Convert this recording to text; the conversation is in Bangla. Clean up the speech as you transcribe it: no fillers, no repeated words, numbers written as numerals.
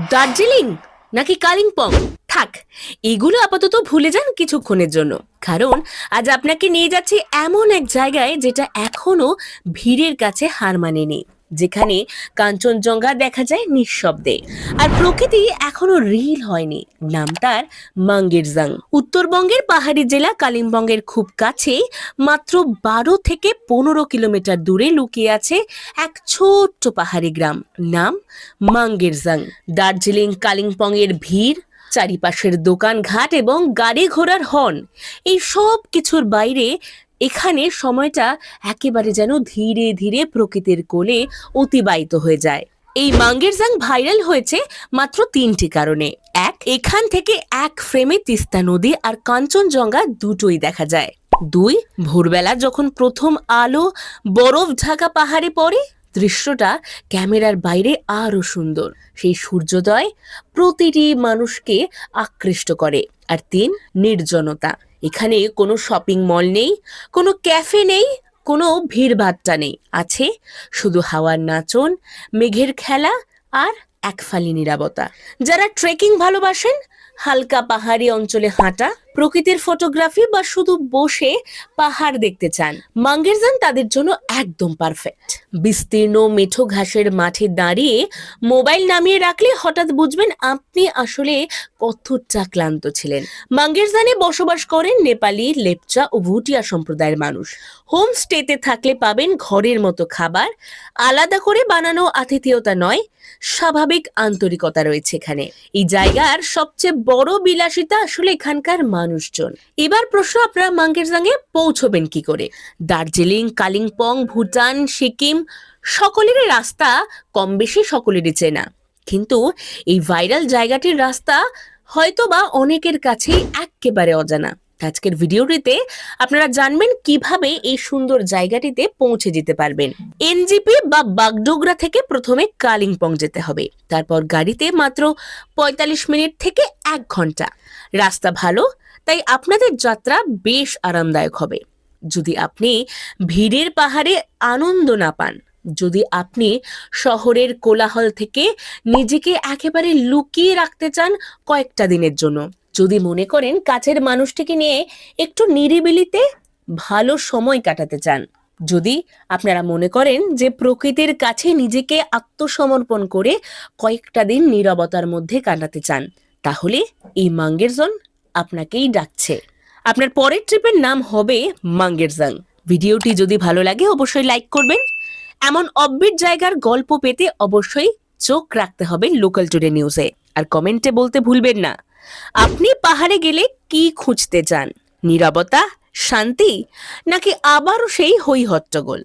দার্জিলিং নাকি কালিম্পং? থাক, এগুলো আপাতত ভুলে যান কিছুক্ষণের জন্য, কারণ আজ আপনাকে নিয়ে যাচ্ছি এমন এক জায়গায় যেটা এখনো ভিড়ের কাছে হার মানেনি, যেখানে কাঞ্চনজঙ্ঘা দেখা যায় নিঃশব্দে আর প্রকৃতি এখনো রিল হয়নি। নাম তার মাঙ্গেরজাং। উত্তরবঙ্গের পাহাড়ি জেলা কালিম্পংয়ের খুব কাছে, মাত্র 12 থেকে 15 কিলোমিটার দূরে লুকিয়ে আছে এক ছোট্ট পাহাড়ি গ্রাম, নাম মাঙ্গেরজাং। দার্জিলিং কালিম্পং এর ভিড়, চারিপাশের দোকানঘাট এবং গাড়ি ঘোড়ার হর্ন, এই সব কিছুর বাইরে এখানে সময়টা একেবারে যেন ধীরে ধীরে প্রকৃতির কোলে অতিবাহিত হয়ে যায়। এই মাঙ্গেরজাং ভাইরাল হয়েছে মাত্র 3টি কারণে। এক, এখান থেকে এক ফ্রেমে তিস্তা নদী আর কাঞ্চনজঙ্ঘা দুটোই দেখা যায়। 2, ভোরবেলা যখন প্রথম আলো বরফ ঢাকা পাহাড়ে পড়ে, দৃশ্যটা ক্যামেরার বাইরে আরো সুন্দর। সেই সূর্যোদয় প্রতিটি মানুষকে আকৃষ্ট করে। আর 3, নির্জনতা। এখানে কোনো শপিং মল নেই, কোনো ক্যাফে নেই, কোনো ভিড়ভাট্টা নেই। আছে শুধু হাওয়ার নাচন, মেঘের খেলা আর একফালি নীরবতা। যারা ট্রেকিং ভালোবাসেন, হালকা পাহাড়ি অঞ্চলে হাঁটা, প্রকৃতির ফটোগ্রাফি বা শুধু বসে পাহাড় দেখতে চান, মাঙ্গেরজাং তাদের জন্য একদম পারফেক্ট। বিস্তীর্ণ মেঠো ঘাসের মাঠে দাঁড়িয়ে মোবাইল নামিয়ে রাখলে হঠাৎ বুঝবেন আপনি আসলে কতটা ক্লান্ত ছিলেন। মাঙ্গেরজানে বসবাস করেন নেপালি, লেপচা ও ভুটিয়া সম্প্রদায়ের মানুষ। হোমস্টেতে থাকলে পাবেন ঘরের মতো খাবার, আলাদা করে বানানো আতিথেয়তা নয়, স্বাভাবিক আন্তরিকতা রয়েছে এখানে। এই জায়গার সবচেয়ে বড় বিলাসিতা আসলে এখানকার মানুষজন। এবার প্রশ্ন, আপনারা মাঙ্গেরজাংয়ে পৌঁছবেন কি করে? দার্জিলিং, কালিম্পং, ভুটান, সিকিম সকলেরই রাস্তা কম বেশি সকলেরই চেনা, কিন্তু এই ভাইরাল জায়গাটির রাস্তা হয়তোবা অনেকের কাছেই একেবারে অজানা। আজকের ভিডিওটিতে আপনারা জানবেন কিভাবে এই সুন্দর জায়গাটিতে পৌঁছে যেতে পারবেন। এনজিপি বা বাগডোগরা থেকে প্রথমে কালিম্পং যেতে হবে, তারপর গাড়িতে মাত্র 45 মিনিট থেকে 1 ঘন্টা। রাস্তা ভালো, তাই আপনাদের যাত্রা বেশ আরামদায়ক হবে। যদি আপনি ভিড়ের পাহাড়ে আনন্দ না পান, যদি আপনি শহরের কোলাহল থেকে নিজেকে একেবারে লুকিয়ে রাখতে চান কয়েকটা দিনের জন্য, যদি মনে করেন কাছের মানুষটিকে নিয়ে একটু নিরিবিলিতে ভালো সময় কাটাতে চান, যদি আপনারা মনে করেন যে প্রকৃতির কাছে নিজেকে আত্মসমর্পণ করে কয়েকটা দিন নীরবতার মধ্যে কাটাতে চান, তাহলে এই মাঙ্গেরজাং আপনাকেই ডাকছে। আপনার পরের ট্রিপের নাম হবে মাঙ্গেরজাং। ভিডিওটি যদি ভালো লাগে অবশ্যই লাইক করবেন। এমন অফবিট জায়গার গল্প পেতে অবশ্যই চোখ রাখতে হবে লোকাল টুডে নিউজে। আর কমেন্টে বলতে ভুলবেন না, আপনি পাহাড়ে গেলে কি খুঁজতে চান? নীরবতা, শান্তি, নাকি আবারও সেই হই হট্টগোল?